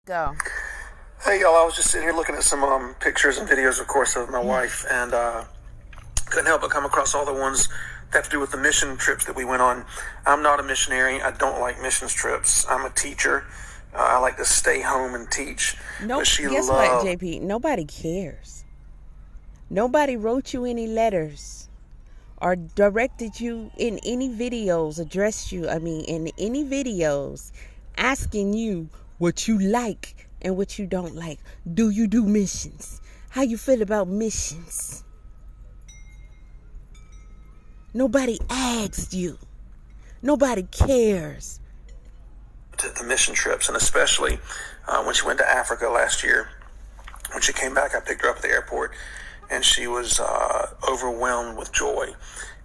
Go. Hey y'all, I was just sitting here looking at some pictures and videos, of course, of my wife, and couldn't help but come across all the ones that have to do with the mission trips that we went on. I'm not a missionary. I don't like missions trips. I'm a teacher. I like to stay home and teach. Nope. But she Guess loved. what, JP? Nobody cares. Nobody wrote you any letters or directed you in any videos, addressed you, in any videos asking you what you like and what you don't like. Do you do missions? How you feel about missions? Nobody asked you. Nobody cares. To the mission trips, and especially when she went to Africa last year. When she came back, I picked her up at the airport, and she was overwhelmed with joy.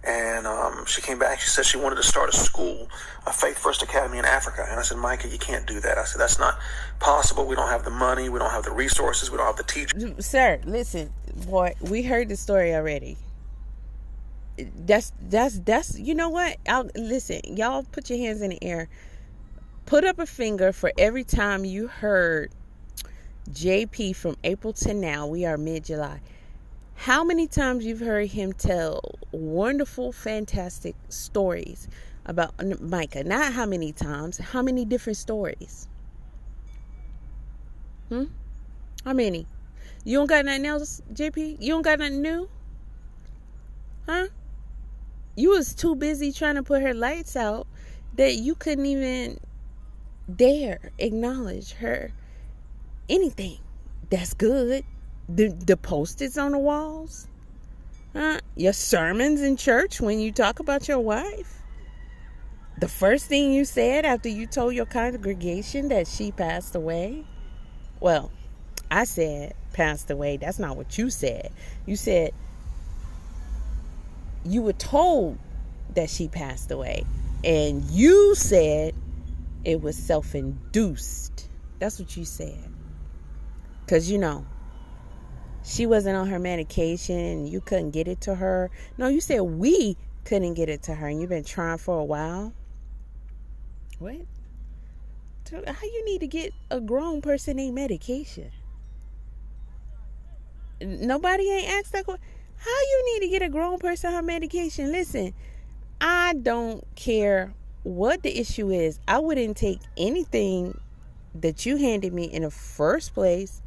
And she came back. She said she wanted to start a school, a Faith First Academy in Africa. And I said, Mica, you can't do that. I said, that's not possible. We don't have the money. We don't have the resources. We don't have the teachers. Sir, listen, boy, we heard the story already. That's you know what? Listen, y'all put your hands in the air. Put up a finger for every time you heard JP from April to now. We are mid-July. How many times you've heard him tell wonderful, fantastic stories about Mica? Not how many times. How many different stories? How many? You don't got nothing else, JP? You don't got nothing new? Huh? You was too busy trying to put her lights out that you couldn't even dare acknowledge her anything that's good. The post-its on the walls, your sermons in church when you talk about your wife, the first thing you said after you told your congregation that she passed away. Well, I said passed away. That's not what you said. You said you were told that she passed away, and you said it was self-induced. That's what you said. Because, she wasn't on her medication and you couldn't get it to her. No, you said we couldn't get it to her, and you've been trying for a while. What? How you need to get a grown person a medication? Nobody ain't asked that question. How you need to get a grown person her medication? Listen, I don't care what the issue is. I wouldn't take anything that you handed me in the first place.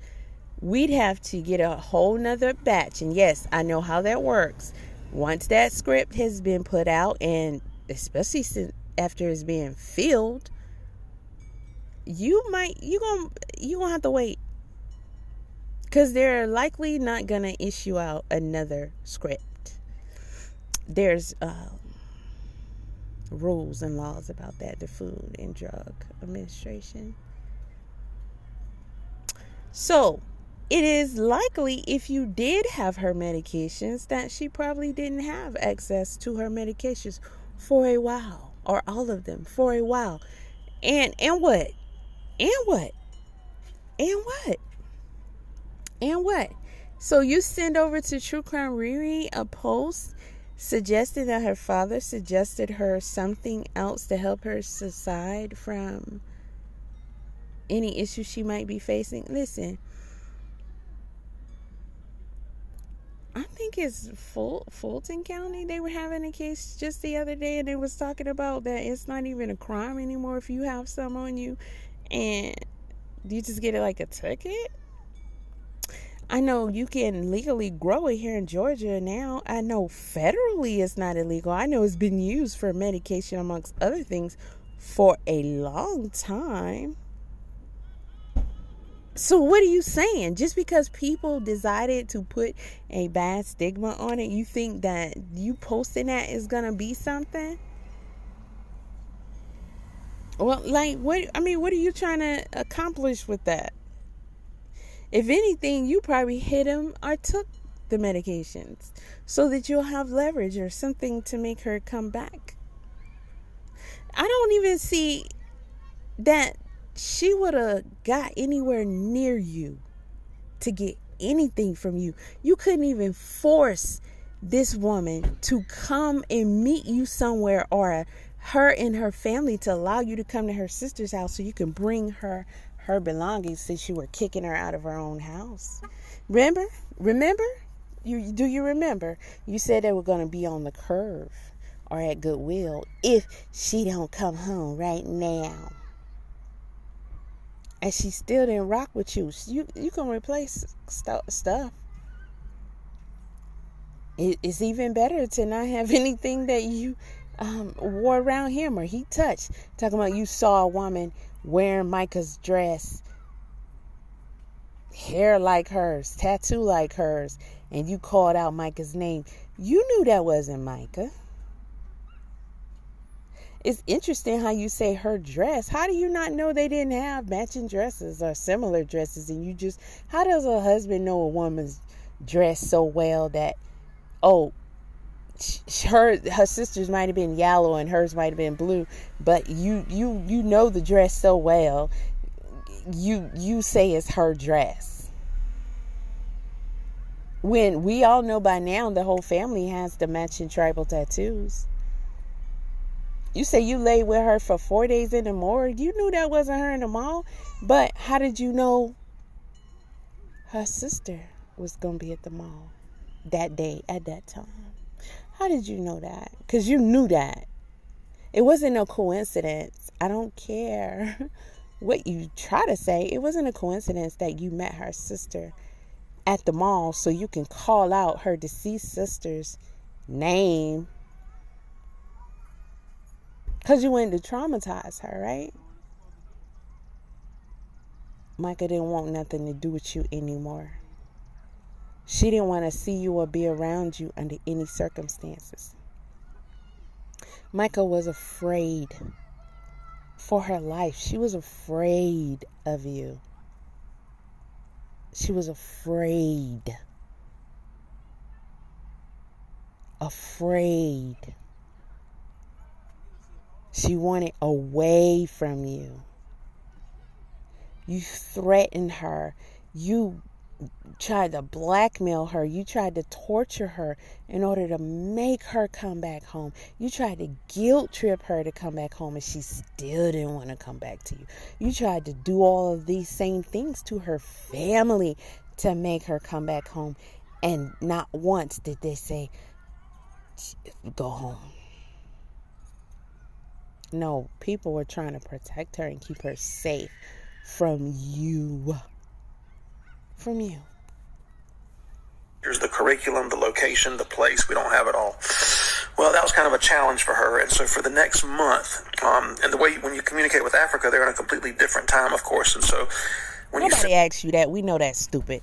We'd have to get a whole nother batch. And yes, I know how that works. Once that script has been put out, and especially after it's being filled, you're gonna have to wait. Because they're likely not gonna issue out another script. There's rules and laws about that, the Food and Drug Administration. So it is likely, if you did have her medications, that she probably didn't have access to her medications for a while, or all of them for a while. And what? So you send over to True Crime Riri a post suggesting that her father suggested her something else to help her subside from any issue she might be facing. Listen, I think it's Fulton County. They were having a case just the other day, and they was talking about that it's not even a crime anymore if you have some on you, and you just get it like a ticket. I know you can legally grow it here in Georgia now. I know federally it's not illegal. I know it's been used for medication, amongst other things, for a long time. So what are you saying? Just because people decided to put a bad stigma on it, you think that you posting that is going to be something? Well, what are you trying to accomplish with that? If anything, you probably hit him or took the medications so that you'll have leverage or something to make her come back. I don't even see that she would have got anywhere near you to get anything from you. You couldn't even force this woman to come and meet you somewhere, or her and her family to allow you to come to her sister's house so you can bring her her belongings since you were kicking her out of her own house. Remember? Do you remember? You said they were going to be on the curve or at Goodwill if she don't come home right now. And she still didn't rock with you. You can replace stuff. It's even better to not have anything that you wore around him or he touched. Talking about you saw a woman wearing Mica's dress, hair like hers, tattoo like hers, and you called out Mica's name. You knew that wasn't Mica. It's interesting how you say her dress. How do you not know they didn't have matching dresses or similar dresses? And how does a husband know a woman's dress so well that, her sister's might have been yellow and hers might have been blue, but you know the dress so well, you say it's her dress. When we all know by now the whole family has the matching tribal tattoos. You say you laid with her for 4 days in the morgue. You knew that wasn't her in the mall. But how did you know her sister was going to be at the mall that day at that time? How did you know that? Because you knew that. It wasn't no coincidence. I don't care what you try to say. It wasn't a coincidence that you met her sister at the mall so you can call out her deceased sister's name. Because you wanted to traumatize her, right? Mica didn't want nothing to do with you anymore. She didn't want to see you or be around you under any circumstances. Mica was afraid for her life. She was afraid of you. She was afraid. She wanted away from you. You threatened her. You tried to blackmail her. You tried to torture her in order to make her come back home. You tried to guilt trip her to come back home, and she still didn't want to come back to you. You tried to do all of these same things to her family to make her come back home, and not once did they say, go home. No, people were trying to protect her and keep her safe from you. From you. Here's the curriculum, the location, the place. We don't have it all. Well, that was kind of a challenge for her. And so for the next month, and the way when you communicate with Africa, they're in a completely different time, of course. And so when nobody asks you that. We know that's stupid.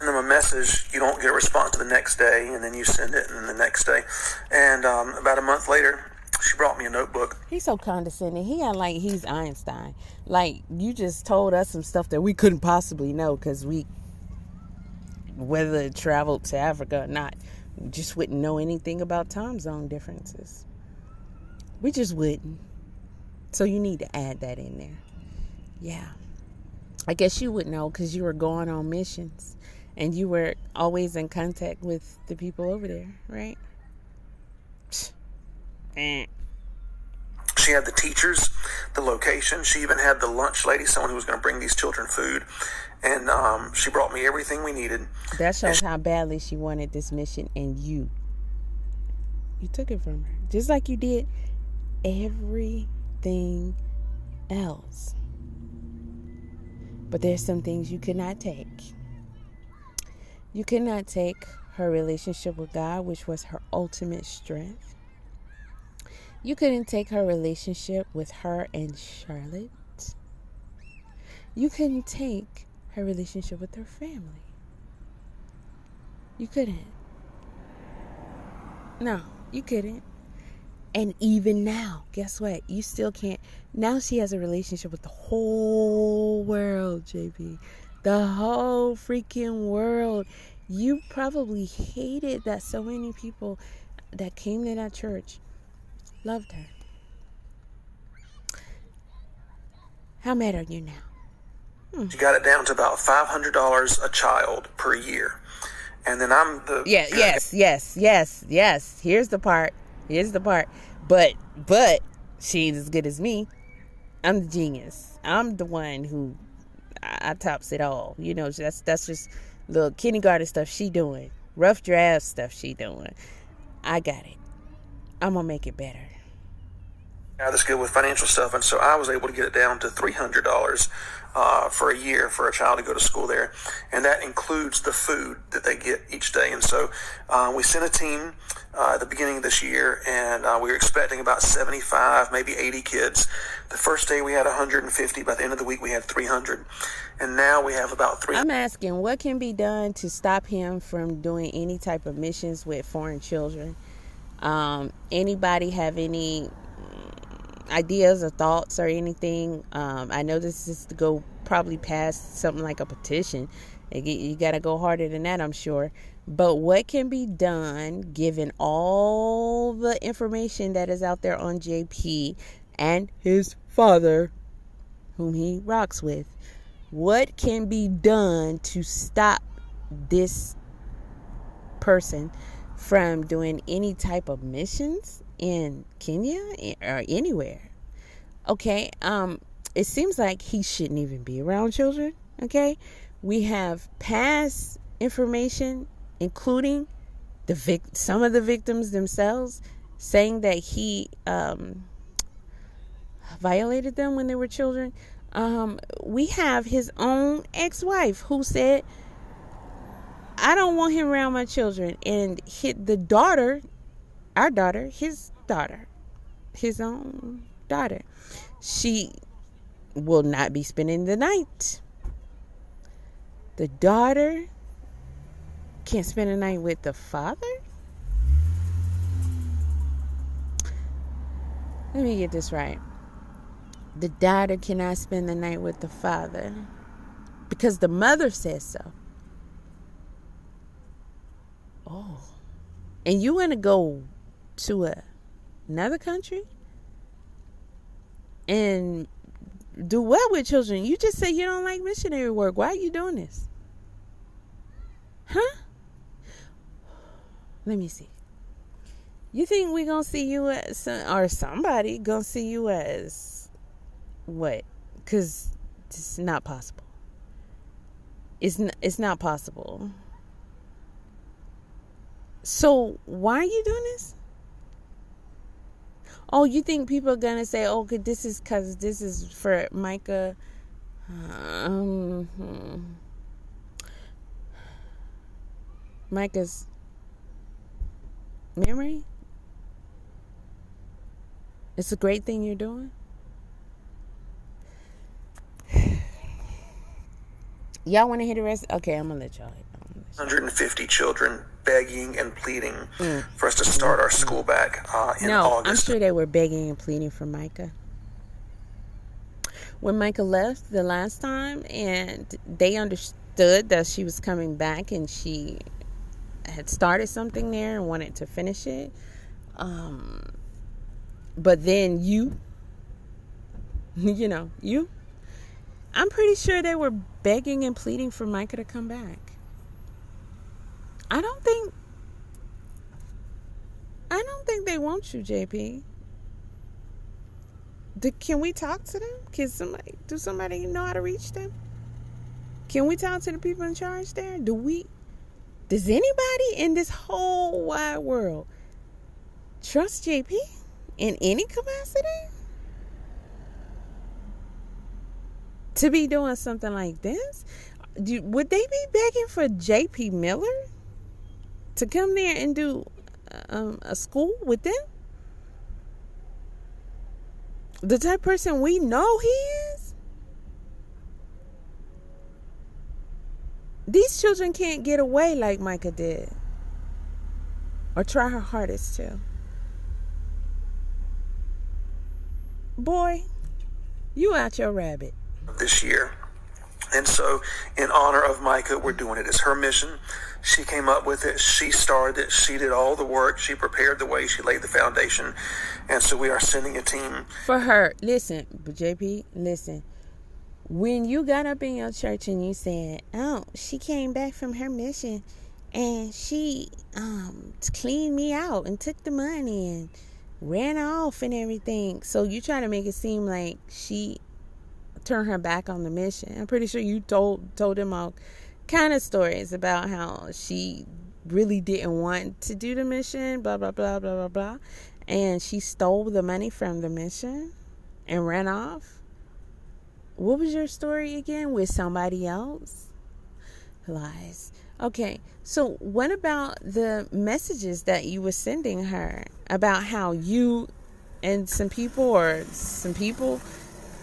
Send them a message, you don't get a response the next day, and then you send it, and then the next day. And about a month later, she brought me a notebook. He's so condescending. He act like he's Einstein. Like, you just told us some stuff that we couldn't possibly know because whether it traveled to Africa or not, we just wouldn't know anything about time zone differences. We just wouldn't. So you need to add that in there. Yeah. I guess you would know because you were going on missions and you were always in contact with the people over there, right? She had the teachers, the location. She even had the lunch lady, someone who was going to bring these children food. And she brought me everything we needed. That shows how badly she wanted this mission, and you took it from her. Just like you did everything else. But there's some things you could not take. You could not take her relationship with God, which was her ultimate strength. You couldn't take her relationship with her and Charlotte. You couldn't take her relationship with her family. You couldn't. No, you couldn't. And even now, guess what? You still can't. Now she has a relationship with the whole world, JB. The whole freaking world. You probably hated that so many people that came to that church loved her. How mad are you now? She got it down to about $500 a child per year. And then I'm the... Yes. Here's the part. But she ain't as good as me. I'm the genius. I'm the one who I tops it all. You know, that's just little kindergarten stuff she doing. Rough draft stuff she doing. I got it. I'm going to make it better. That's good with financial stuff, and so I was able to get it down to $300 for a year for a child to go to school there, and that includes the food that they get each day. And so we sent a team at the beginning of this year, and we were expecting about 75, maybe 80 kids. The first day we had 150. By the end of the week we had 300, and now we have about 300. I'm asking, what can be done to stop him from doing any type of missions with foreign children? Anybody have any ideas or thoughts or anything? I know this is to go probably past something like a petition. You got to go harder than that, I'm sure. But what can be done given all the information that is out there on JP and his father, whom he rocks with? What can be done to stop this person from doing any type of missions in Kenya or anywhere? Okay, it seems like he shouldn't even be around children. Okay, we have past information, including some of the victims themselves, saying that he violated them when they were children. We have his own ex-wife who said, I don't want him around my children. And the daughter, our daughter, his own daughter, she will not be spending the night. The daughter can't spend the night with the father? Let me get this right. The daughter cannot spend the night with the father because the mother says so. Oh. And you want to go to another country and do what with children? You just say you don't like missionary work. Why are you doing this? Huh? Let me see. You think we're going to see you as, or somebody going to see you as what? Because it's not possible. It's not possible. So why are you doing this? Oh, you think people are going to say, oh, this is because this is for Mica. Mica's memory? It's a great thing you're doing? Y'all want to hear the rest? Okay, I'm going to let y'all. 150 children begging and pleading for us to start our school back in August. I'm sure they were begging and pleading for Mica. When Mica left the last time and they understood that she was coming back and she had started something there and wanted to finish it. But then I'm pretty sure they were begging and pleading for Mica to come back. I don't think they want you, JP. Can we talk to them? Do somebody know how to reach them? Can we talk to the people in charge there? Does anybody in this whole wide world trust JP in any capacity to be doing something like this? Would they be begging for JP Miller to come there and do a school with them? The type of person we know he is? These children can't get away like Mica did. Or try her hardest to. Boy, you out your rabbit. This year. And so, in honor of Mica, we're doing it. It's her mission. She came up with it. She started it. She did all the work. She prepared the way. She laid the foundation. And so we are sending a team. For her, listen, JP, listen. When you got up in your church and you said, oh, she came back from her mission and she cleaned me out and took the money and ran off and everything. So you try to make it seem like she turned her back on the mission. I'm pretty sure you told them all kind of stories about how she really didn't want to do the mission, blah, blah, blah, blah, blah, blah. And she stole the money from the mission and ran off. What was your story again? With somebody else? Lies. Okay, so what about the messages that you were sending her about how you and some people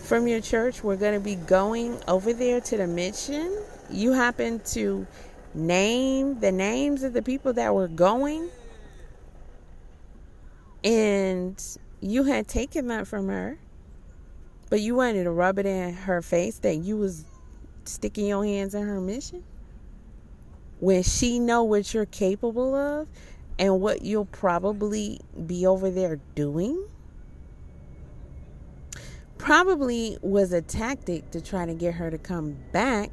from your church were going to be going over there to the mission? You happened to name the names of the people that were going, and you had taken that from her, but you wanted to rub it in her face that you was sticking your hands in her mission, when she know what you're capable of and what you'll probably be over there doing. Probably was a tactic to try to get her to come back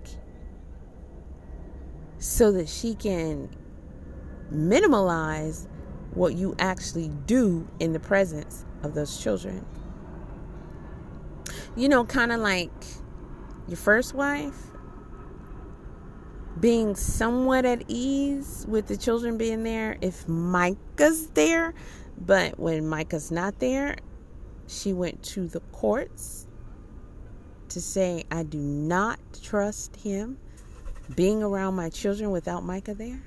so that she can minimalize what you actually do in the presence of those children. You know, kind of like your first wife being somewhat at ease with the children being there if Mica's there. But when Mica's not there, she went to the courts to say, I do not trust him being around my children without Mica there.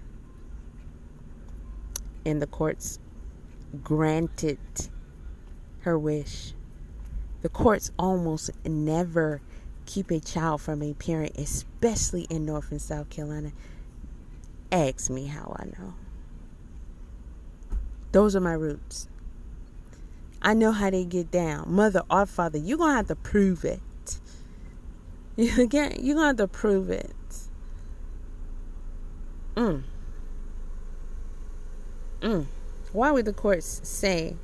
And the courts granted her wish. The courts almost never keep a child from a parent, especially in North and South Carolina. Ask me how I know. Those are my roots. I know how they get down. Mother or father, you're going to have to prove it. You're going to have to prove it. Why would the courts say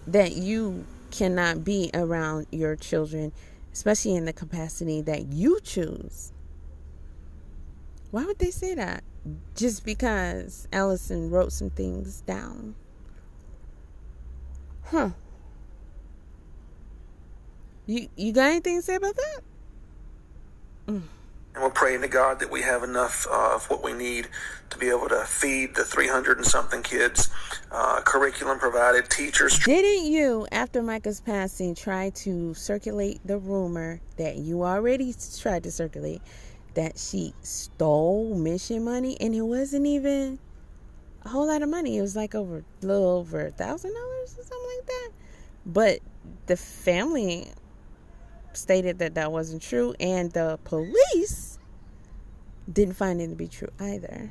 that you cannot be around your children, especially in the capacity that you choose? Why would they say that? Just because Allison wrote some things down? Huh. You got anything to say about that? And we're praying to God that we have enough of what we need to be able to feed the 300 and something kids, curriculum provided, teachers. Didn't you, after Mica's passing, try to circulate the rumor that you already tried to circulate, that she stole mission money? And it wasn't even a whole lot of money. It was like a little over $1,000 or something like that. But the family stated that wasn't true, and the police didn't find it to be true either.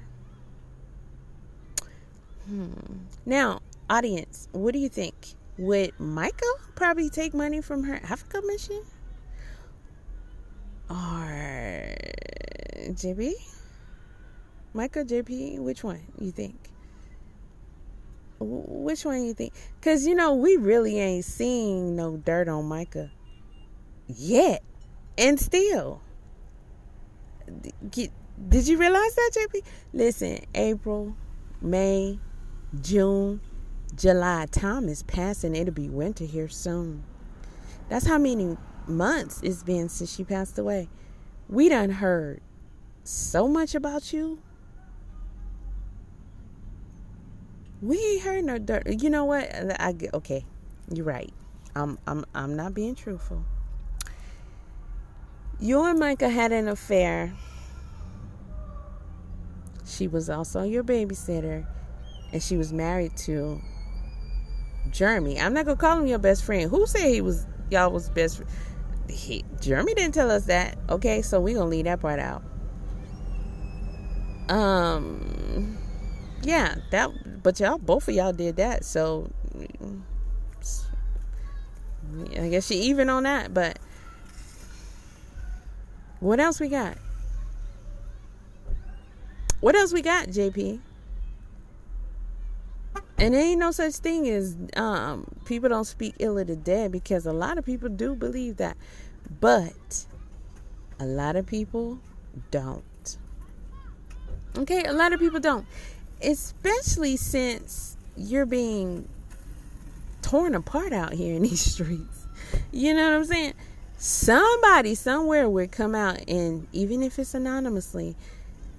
Now, audience, what do you think? Would Mica probably take money from her Africa mission? Or JP? Mica, JP, which one you think? Which one you think? Because, we really ain't seen no dirt on Mica yet. And still. Did you realize that, JP? Listen, April, May, June, July. Time is passing. It'll be winter here soon. That's how many months it's been since she passed away. We done heard so much about you. We ain't heard no dirt. You know what? Okay, you're right. I'm not being truthful. You and Mica had an affair. She was also your babysitter, and she was married to Jeremy. I'm not gonna call him your best friend. Who said y'all was best friend? Jeremy didn't tell us that. Okay, so we gonna leave that part out. Yeah, but both of y'all did that, so I guess she even on that. But what else we got? What else we got, JP? And there ain't no such thing as people don't speak ill of the dead, because a lot of people do believe that. But a lot of people don't. Okay, a lot of people don't. Especially since you're being torn apart out here in these streets. You know what I'm saying? Somebody somewhere would come out, and even if it's anonymously,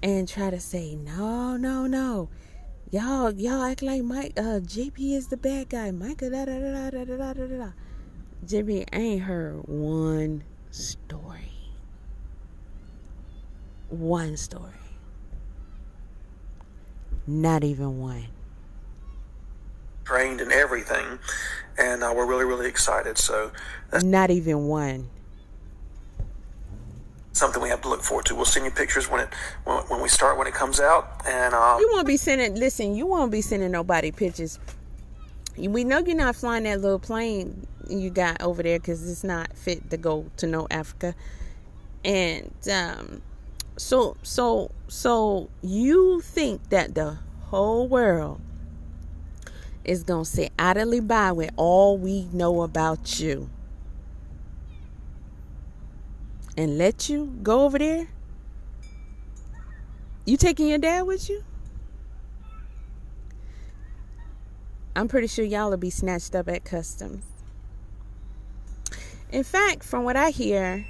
and try to say, no. Y'all act like JP is the bad guy. Mica da da da da da da da da. JP ain't heard one story. One story. Not even one. Trained and everything, and we're really, really excited. So that's not even one. Something we have to look forward to. We'll send you pictures when it comes out, and you won't be sending. Listen, you won't be sending nobody pictures. We know you're not flying that little plane you got over there because it's not fit to go to no Africa, and so you think that the whole world is gonna sit idly by with all we know about you and let you go over there? You taking your dad with you? I'm pretty sure y'all will be snatched up at customs. In fact, from what I hear,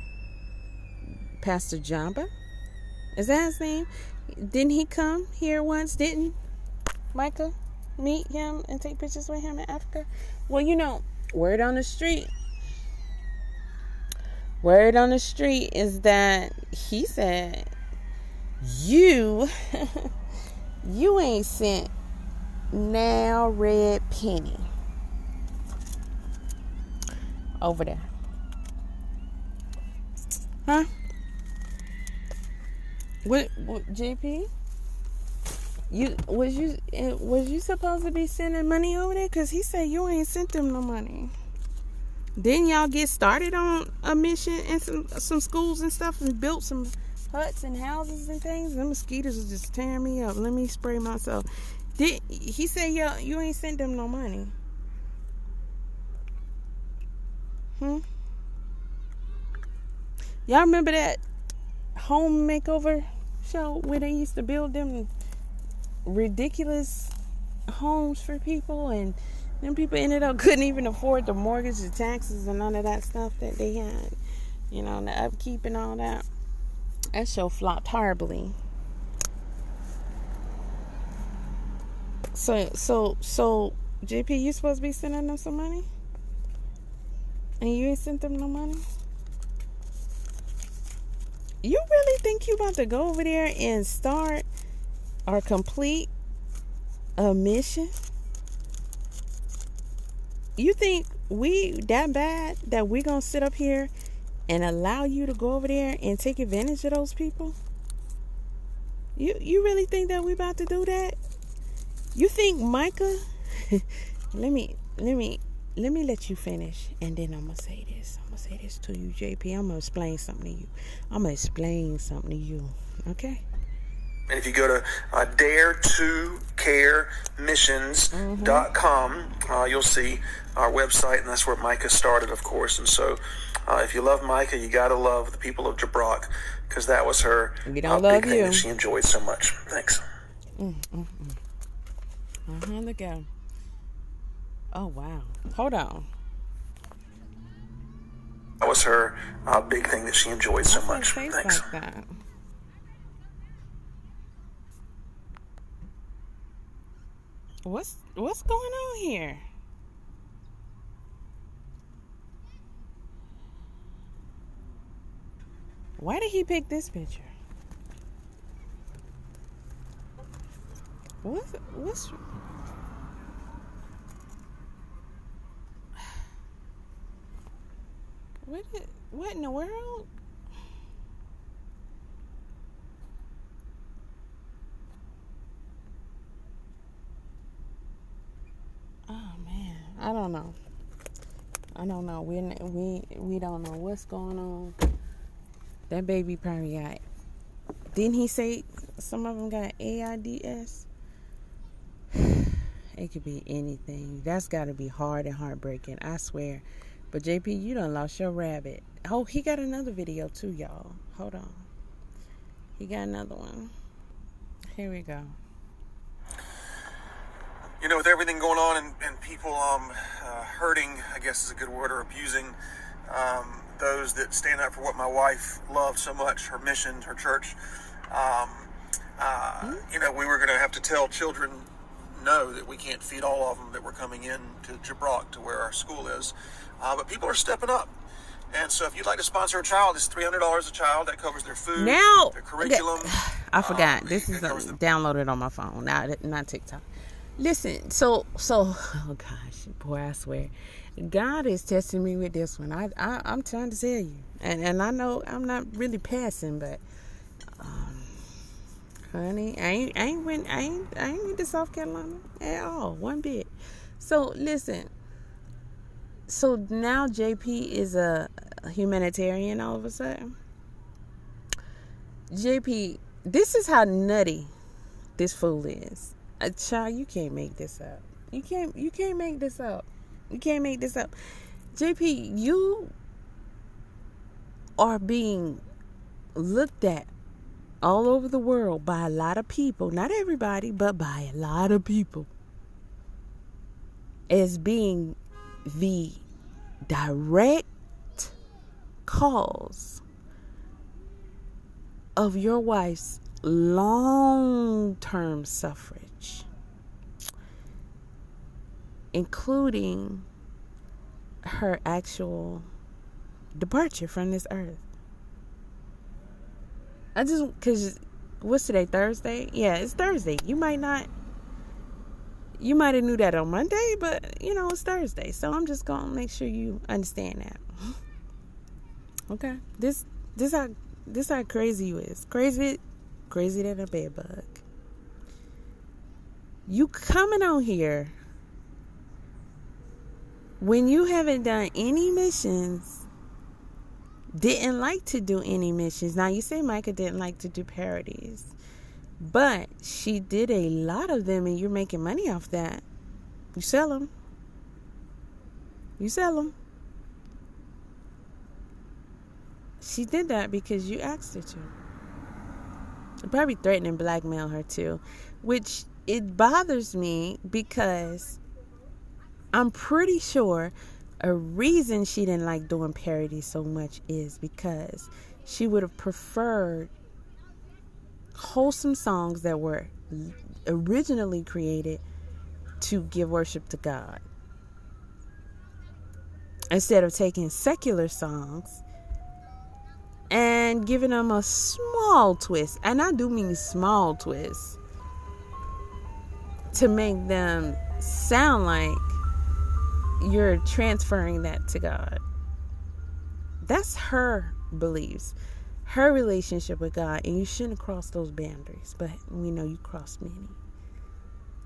Pastor Jamba, is that his name? Didn't he come here once? Didn't Mica meet him and take pictures with him in Africa? Well, you know, word on the street is that he said you ain't sent now red penny over there. Huh? What JP? Was you supposed to be sending money over there? Because he said you ain't sent them no money. Didn't y'all get started on a mission and some schools and stuff and built some huts and houses and things? The mosquitoes are just tearing me up. Let me spray myself. He said you ain't sent them no money? Y'all remember that home makeover show where they used to build them ridiculous homes for people, and then people ended up couldn't even afford the mortgage, the taxes, and none of that stuff that they had, you know, and the upkeep and all that. That show flopped horribly. So JP, you supposed to be sending them some money, and you ain't sent them no money? You really think you about to go over there and start or complete a mission? You think we that bad that we gonna sit up here and allow you to go over there and take advantage of those people? You really think that we about to do that? You think Mica? let me let you finish, and then I'm gonna say this. I'm gonna say this to you, JP. I'm gonna explain something to you. Okay? And if you go to dare2caremissions.com, you'll see our website, and that's where Mica started, of course. And so if you love Mica, you got to love the people of Jabrok, because that was her big thing that she enjoyed so much. Thanks. Look at him. Oh, wow. Hold on. That was her big thing that she enjoyed so much. Thanks. Like that. What's going on here? Why did he pick this picture? What's what in the world? Oh man, I don't know. We don't know what's going on. That baby probably got. Didn't he say some of them got AIDS? It could be anything. That's got to be hard and heartbreaking, I swear. But JP, you done lost your rabbit. Oh, he got another video too, y'all. Hold on. He got another one. Here we go. with everything going on and people hurting, I guess is a good word, or abusing those that stand up for what my wife loved so much, her mission, her church. We were going to have to tell children no, that we can't feed all of them that were coming in to Jabrok, to where our school is. But people are stepping up. And so if you'd like to sponsor a child, it's $300 a child. That covers their food, their curriculum. I forgot. This is downloaded on my phone, not TikTok. Listen, so oh gosh, boy, I swear, God is testing me with this one. I'm trying to tell you, and I know I'm not really passing, but honey, I ain't went to South Carolina at all, one bit. So listen, so now JP is a humanitarian all of a sudden. JP, this is how nutty this fool is. Child, you can't make this up. You can't make this up. You can't make this up. JP, you are being looked at all over the world by a lot of people, not everybody, but by a lot of people, as being the direct cause of your wife's long-term suffrage, including her actual departure from this earth. Because what's today, Thursday? Yeah, it's Thursday. You might have knew that on Monday, but it's Thursday. So I'm just gonna make sure you understand that. Okay, this how crazy you is. Crazy than a bed bug. You coming on here when you haven't done any missions. Didn't like to do any missions. Now, you say Mica didn't like to do parodies, but she did a lot of them, and you're making money off that. You sell them. She did that because you asked her to. You probably threatened and blackmail her too, which it bothers me because I'm pretty sure a reason she didn't like doing parodies so much is because she would have preferred wholesome songs that were originally created to give worship to God, instead of taking secular songs and giving them a small twist, and I do mean small twist, to make them sound like you're transferring that to God. That's her beliefs, her relationship with God, and you shouldn't cross those boundaries, but we know you crossed many.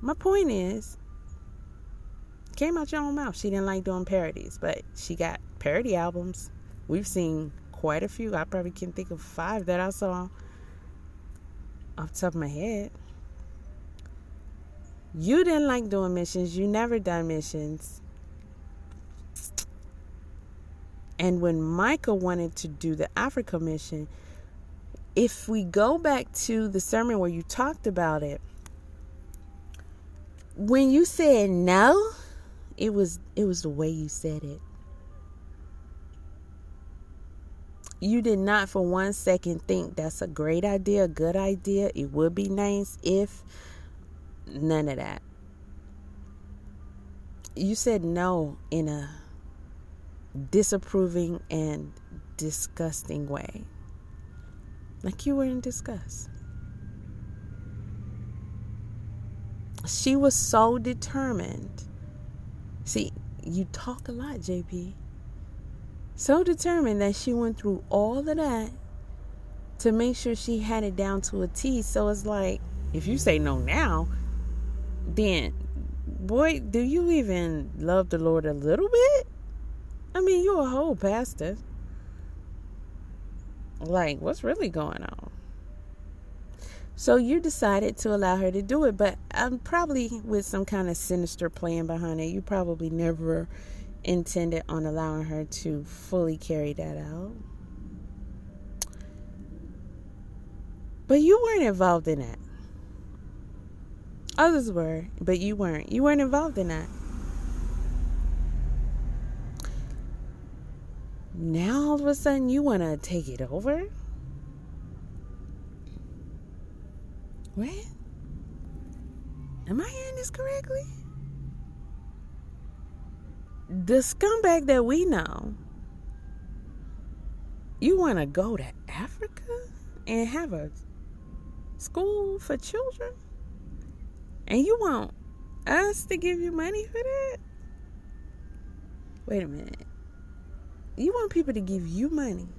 My point is, came out your own mouth. She didn't like doing parodies, but she got parody albums. We've seen quite a few. I probably can think of 5 that I saw off the top of my head. You didn't like doing missions. You never done missions. And when Mica wanted to do the Africa mission, if we go back to the sermon where you talked about it, when you said no, it was the way you said it. You did not for one second think that's a great idea, a good idea. It would be nice if. None of that. You said no in a disapproving and disgusting way. Like you were in disgust. She was so determined. See, you talk a lot, JP. So determined that she went through all of that to make sure she had it down to a T. So it's like, if you say no now, then, boy, do you even love the Lord a little bit? I mean, you're a whole pastor. Like, what's really going on? So you decided to allow her to do it, but probably with some kind of sinister plan behind it. You probably never intended on allowing her to fully carry that out. But you weren't involved in that. Others were, but you weren't. You weren't involved in that. Now all of a sudden you want to take it over? What? Am I hearing this correctly? The scumbag that we know, you want to go to Africa and have a school for children? And you want us to give you money for that? Wait a minute. You want people to give you money?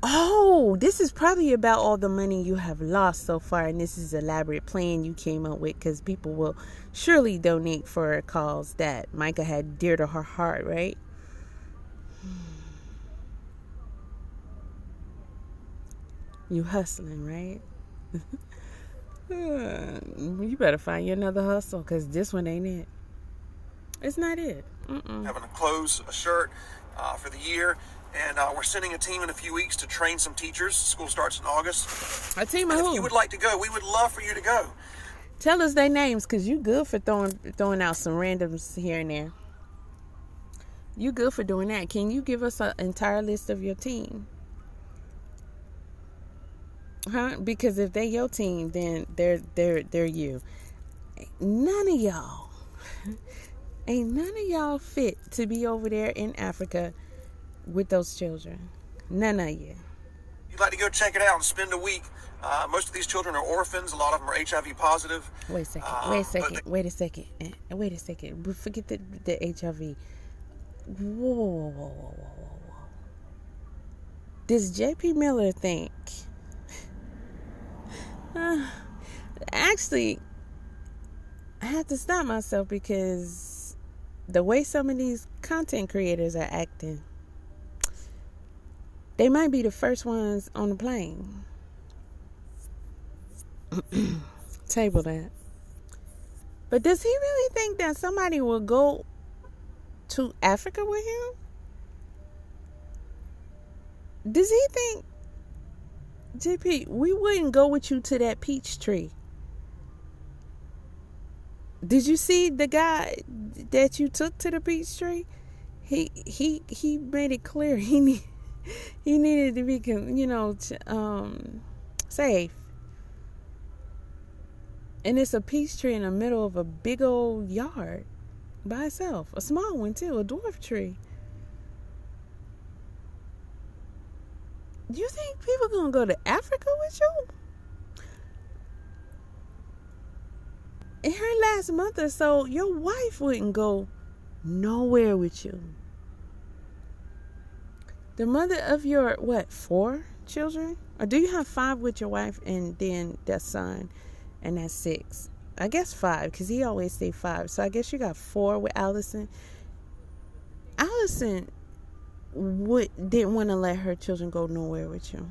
Oh, this is probably about all the money you have lost so far, and this is an elaborate plan you came up with because people will surely donate for a cause that Mica had dear to her heart, right? You hustling, right? You better find you another hustle because this one ain't it. It's not it. Having to close a shirt for the year. And we're sending a team in a few weeks to train some teachers. School starts in August. A team of and who? If you would like to go, we would love for you to go. Tell us their names, because you good for throwing out some randoms here and there. You good for doing that. Can you give us an entire list of your team? Huh? Because if they're your team, then they're you. None of y'all fit to be over there in Africa with those children. None of you. You'd like to go check it out and spend a week. Most of these children are orphans. A lot of them are HIV positive. Wait a second. Forget the HIV. Whoa. Does JP Miller think... actually, I have to stop myself because the way some of these content creators are acting, they might be the first ones on the plane. Table that. But does he really think that somebody will go to Africa with him? Does he think, JP, we wouldn't go with you to that peach tree? Did you see the guy that you took to the peach tree? He made it clear he needed to be, safe. And it's a peach tree in the middle of a big old yard by itself. A small one too, a dwarf tree. Do you think people gonna go to Africa with you? In her last month or so, your wife wouldn't go nowhere with you. The mother of your, 4 children? Or do you have 5 with your wife and then that son? And that's 6. I guess 5, because he always say 5. So I guess you got 4 with Allison. Allison didn't want to let her children go nowhere with you.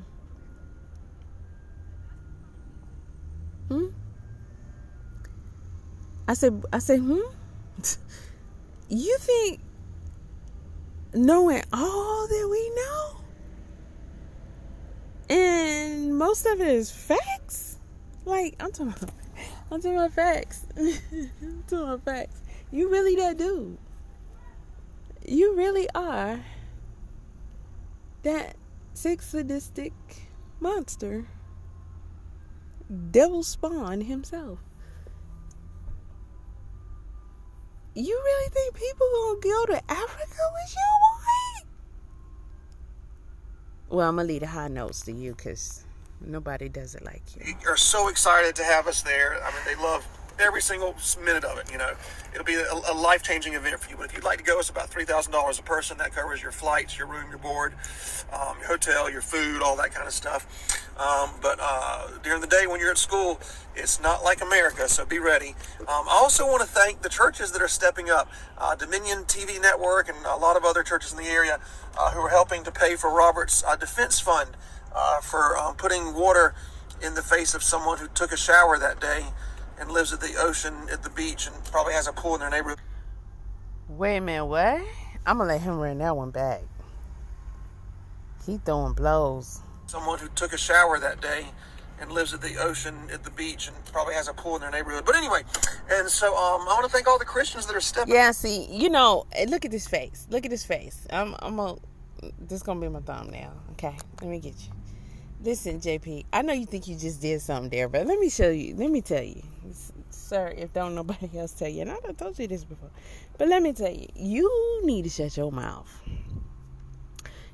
I said, You think knowing all that we know, and most of it is facts? Like, I'm talking about facts. I'm talking about facts. You really that dude. You really are that 6 sadistic monster, devil spawn himself. You really think people gonna go to Africa with you, boy? Well, I'm gonna leave the high notes to you because nobody does it like you. Are so excited to have us there. I mean, they love every single minute of it. It'll be a life-changing event for you. But if you'd like to go, it's about $3,000 a person. That covers your flights, your room, your board, your hotel, your food, all that kind of stuff. But during the day when you're at school, it's not like America, so be ready. I also want to thank the churches that are stepping up. Dominion TV Network and a lot of other churches in the area who are helping to pay for Robert's defense fund for putting water in the face of someone who took a shower that day and lives at the ocean, at the beach, and probably has a pool in their neighborhood. Wait a minute, what? I'm going to let him run that one back. He throwing blows. Someone who took a shower that day and lives at the ocean, at the beach, and probably has a pool in their neighborhood. But anyway, and so I want to thank all the Christians that are stepping. Yeah, see, look at this face. Look at this face. This is gonna be my thumbnail. Okay, let me get you. Listen, JP, I know you think you just did something there, but let me tell you, sir, if don't nobody else tell you, and I done told you this before, but let me tell you, you need to shut your mouth.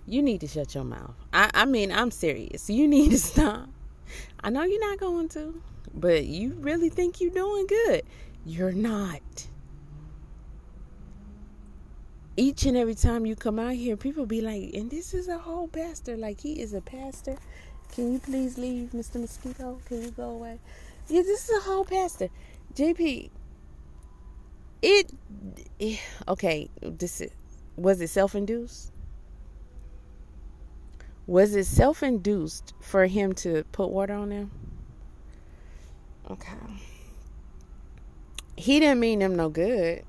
You need to shut your mouth. I mean, I'm serious. You need to stop. I know you're not going to, but you really think you're doing good. You're not. Each and every time you come out here, people be like, and this is a whole pastor. Like, he is a pastor. Can you please leave, Mr. Mosquito? Can you go away? Yeah, this is a whole pastor. JP, okay, was it self-induced? Was it self-induced for him to put water on them? Okay. He didn't mean them no good.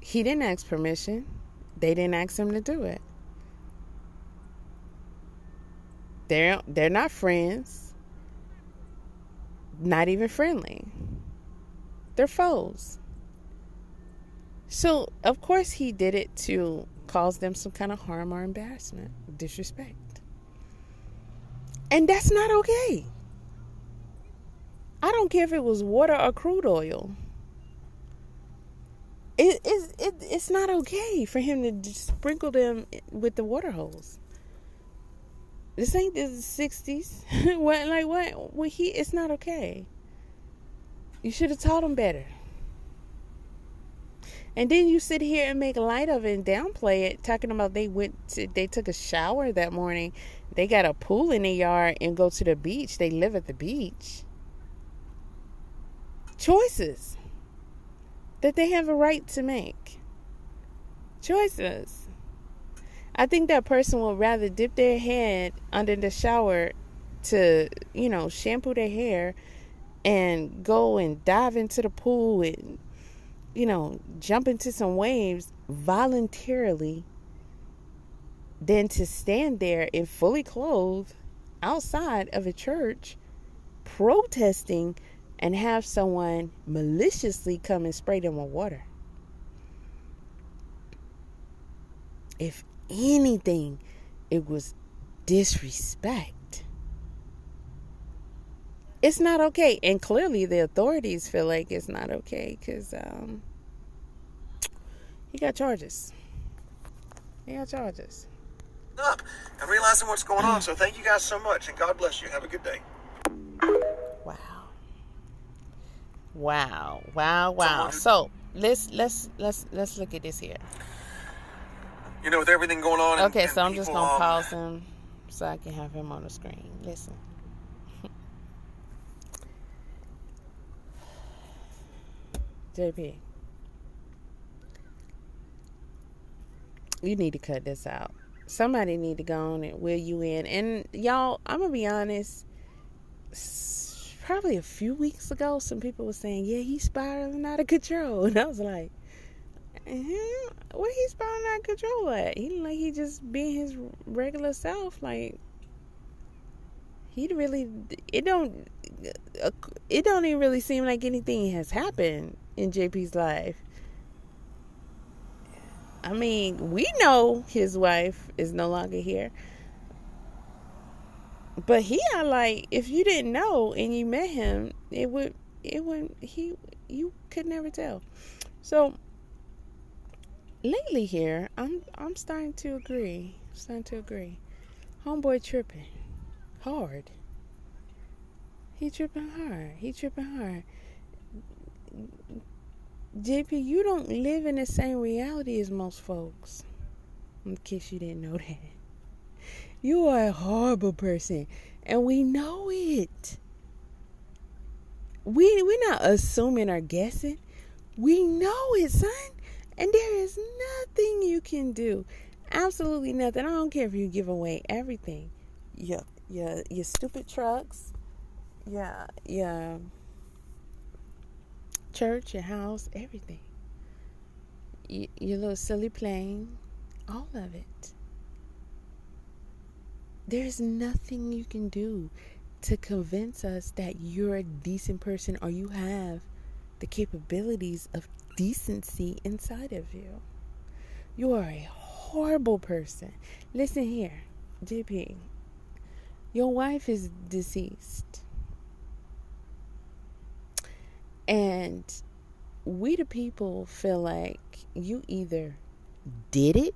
He didn't ask permission. They didn't ask him to do it. They're not friends. Not even friendly. They're foes. So, of course, he did it to cause them some kind of harm or embarrassment, disrespect. And that's not okay. I don't care if it was water or crude oil. It's not okay for him to just sprinkle them with the water hose. This ain't the 60s. What? It's not okay. You should have taught him better. And then you sit here and make light of it and downplay it, talking about they took a shower that morning. They got a pool in their yard and go to the beach. They live at the beach. Choices that they have a right to make. Choices. I think that person would rather dip their head under the shower to, shampoo their hair and go and dive into the pool and, jump into some waves voluntarily than to stand there in fully clothed outside of a church protesting and have someone maliciously come and spray them with water. If anything, it was disrespect. It's not okay. And clearly the authorities feel like it's not okay because he got charges. Up and realizing what's going on. So thank you guys so much, and God bless you. Have a good day. Wow. So let's look at this here. With everything going on. Okay, so I'm just gonna pause him so I can have him on the screen. Listen. JP, you need to cut this out. Somebody need to go on and wheel you in. And y'all, I'm gonna be honest. Probably a few weeks ago, some people were saying, "Yeah, he's spiraling out of control," and I was like, "What he spiraling out of control at? He like he just being his regular self. Like he really it don't even really seem like anything has happened in JP's life. I mean, we know his wife is no longer here. But he like, if you didn't know and you met him, you could never tell. So lately here, I'm starting to agree. Homeboy tripping hard. He tripping hard. JP, you don't live in the same reality as most folks. In case you didn't know that. You are a horrible person. And we know it. We're not assuming or guessing. We know it, son. And there is nothing you can do. Absolutely nothing. I don't care if you give away everything. Your stupid trucks. Your church, your house, everything. Your little silly plane. All of it. There's nothing you can do to convince us that you're a decent person or you have the capabilities of decency inside of you. You are a horrible person. Listen here, JP. Your wife is deceased. And we the people feel like you either did it,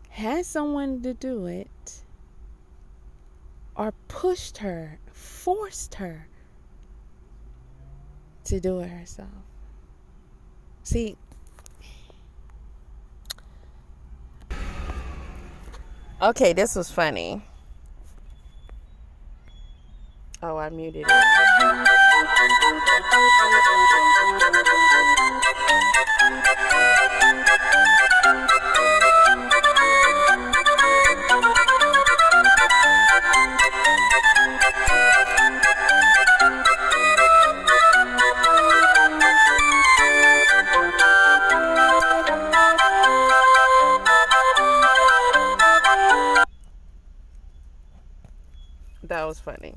had someone to do it, or pushed her, forced her to do it herself. See, okay, this was funny. Oh, I muted it. That was funny.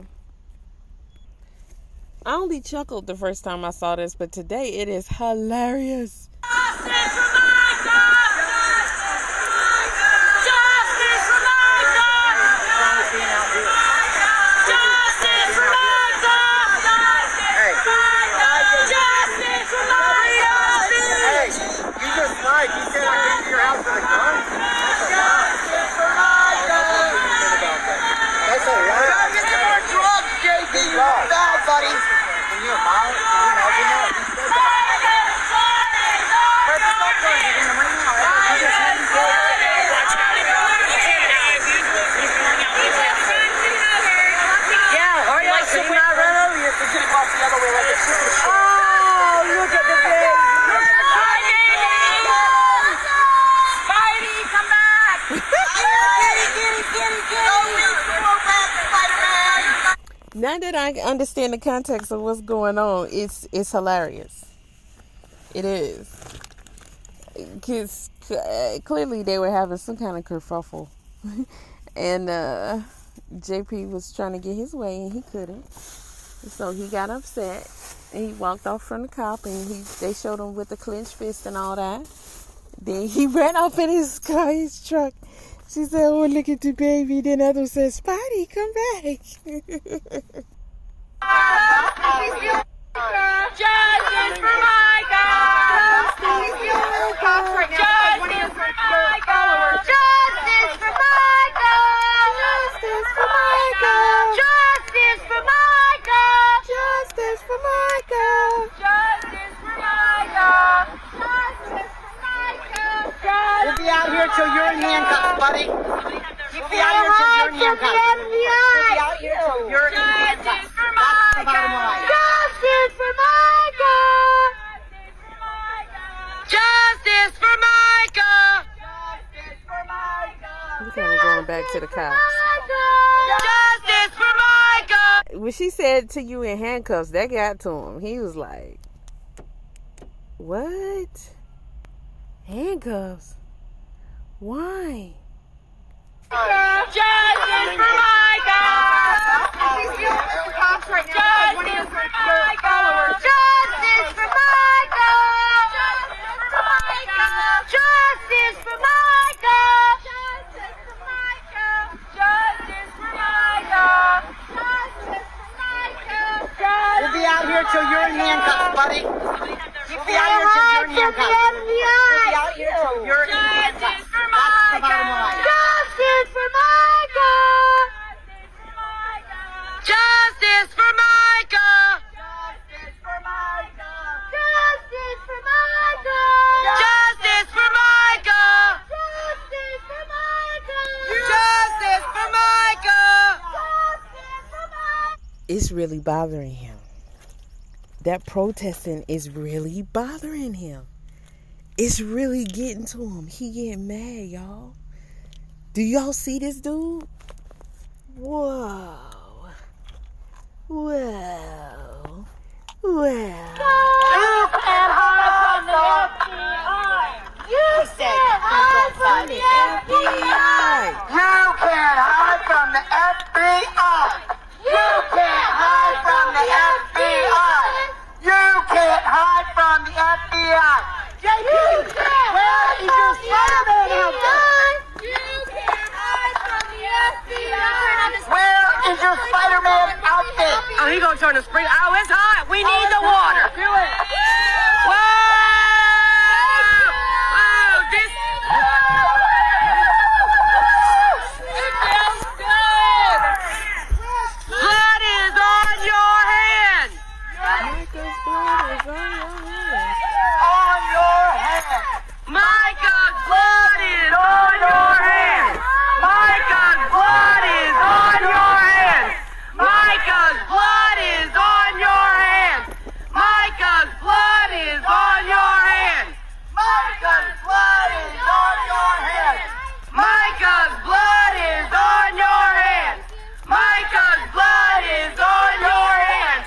I only chuckled the first time I saw this, but today it is hilarious. Now that I understand the context of what's going on, it's hilarious. It is. Because clearly they were having some kind of kerfuffle. And JP was trying to get his way and he couldn't. So he got upset and he walked off from the cop and they showed him with the clenched fist and all that. Then he ran off in his car, his truck. She said, "Oh, look at the baby." Then other said, "Spidey, come back." Justice for Mica! Justice for Mica! Justice for Mica! Justice for Mica! Justice for Mica! Justice for Mica! Justice for Mica! Justice for Mica! You'll be out here till you're in handcuffs, buddy. You'll be out here till you're in handcuffs. You'll be out here till you're in handcuffs. That's the bottom line. Justice for Mica! Justice for Mica! Justice for Mica! He's kind of going back to the cops. Justice for Mica! When she said to you in handcuffs, that got to him. He was like, "What? Handcuffs? Why?" Justice for Mica! Cops right now. Justice for Mica! Justice for Mica! Justice for Mica! Justice for Mica! Justice for Mica! Justice for Mica! You'll be out here till you're in handcuffs, buddy. You'll be out here till you're in handcuffs. You'll be out here till you're in handcuffs. That's the bottom line. Justice for Mica! Justice for Mica! Justice for Mica! Justice for Mica! Justice for Mica! Justice for Mica! Justice for Mica! It's really bothering him. That protesting is really bothering him. It's really getting to him. He getting mad, y'all. Do y'all see this dude? Whoa. Whoa. Whoa. You can hide from the FBI! You can hide from the FBI! You can't hide from the FBI! gonna turn the spring. Oh, it's hot. We need the water. Do it. Whoa! Oh, this. It feels good. Blood is on your hand. Mica's blood is on your hands. On your hand. Mica's blood is on your hand. Mica's blood is on your hand. Mica's blood is on your hand. Mica's blood is on your hand. Mica's blood is on your hand. Mica's blood is on your hand. Mica's blood is on your hand.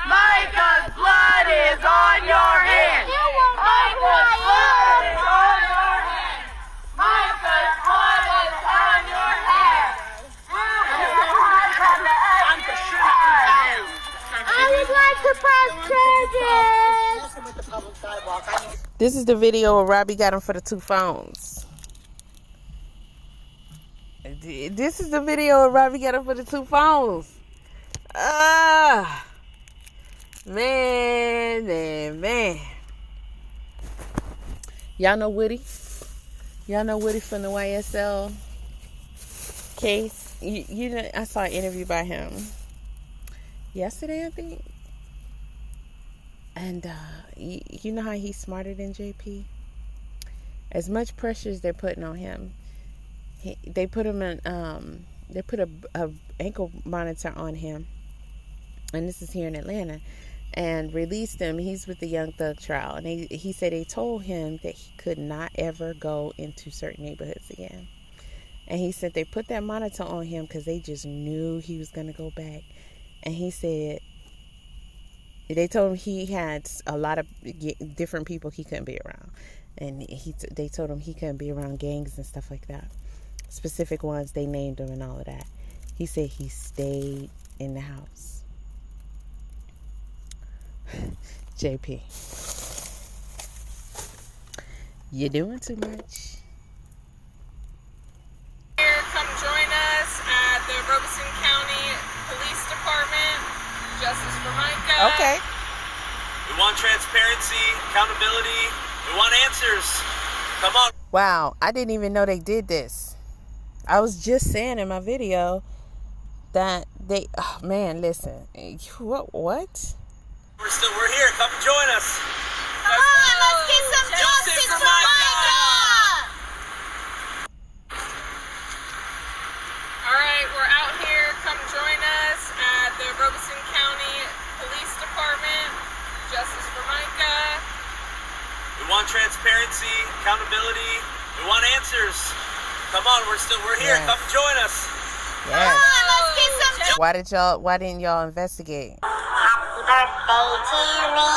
Mica's blood is on your hand. Mica's blood is on your hand. Mica's blood is on your hand. I would like to press charges. This is the video where Robbie got him for the 2 phones. This is the video where Robbie got him for the 2 phones. Man. Y'all know Woody? Y'all know Woody from the YSL case? You know, I saw an interview by him yesterday, I think. And you know how he's smarter than JP? As much pressure as they're putting on him, they put him in. They put a ankle monitor on him, and this is here in Atlanta, and released him. He's with the Young Thug trial, and he said they told him that he could not ever go into certain neighborhoods again. And he said they put that monitor on him because they just knew he was going to go back. And he said they told him he had a lot of different people he couldn't be around. And they told him he couldn't be around gangs and stuff like that. Specific ones, they named him and all of that. He said he stayed in the house. JP, you're doing too much. Come join us at the Robeson County Police Department. Justice for Mica. Okay. We want transparency, accountability. We want answers. Come on. Wow, I didn't even know they did this. I was just saying in my video that they, oh man, listen. What? We're here. Come join us. Come on, let's get some justice for Mica. All right, we're out here. Come join us at the Robeson County Police Department. Justice for Mica. We want transparency, accountability. We want answers. Come on, we're here. Yes. Come join us. Yes. Come on, let's get some justice. Why didn't y'all investigate? Happy birthday to me.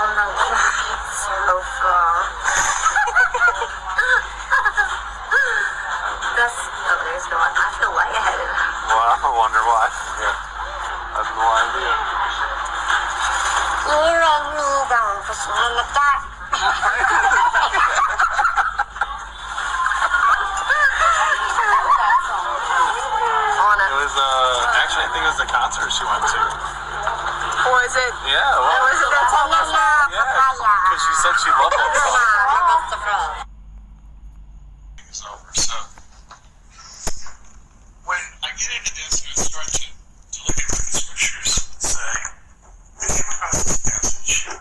Oh my God, it's so far. There's no one. I feel lightheaded. Well, I wonder why. Yeah. I have no idea. You and me going fishing in the dark. It was, actually, I think it was the concert she went to. Was it? Yeah, well, Was it that song? because she said she loved that song. It's over. So when I get into this and I start to look at what the scriptures say, we came across this passage, and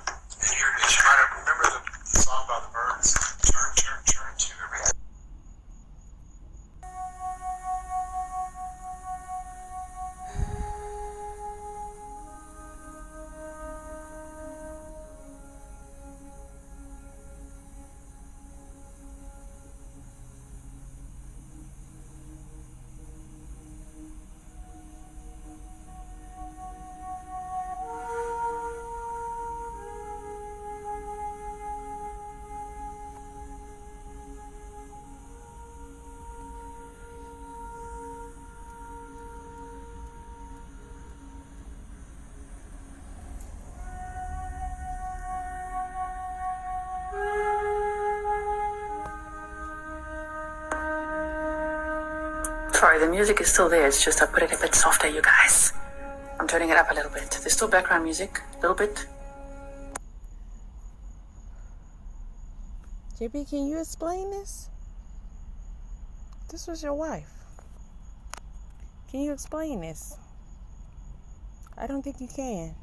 here it is. You might remember the song about the birds. Turn to every. Sorry, the music is still there. It's just I put it a bit softer, you guys. I'm turning it up a little bit. There's still background music, a little bit. JB, can you explain this? This was your wife. Can you explain this? I don't think you can.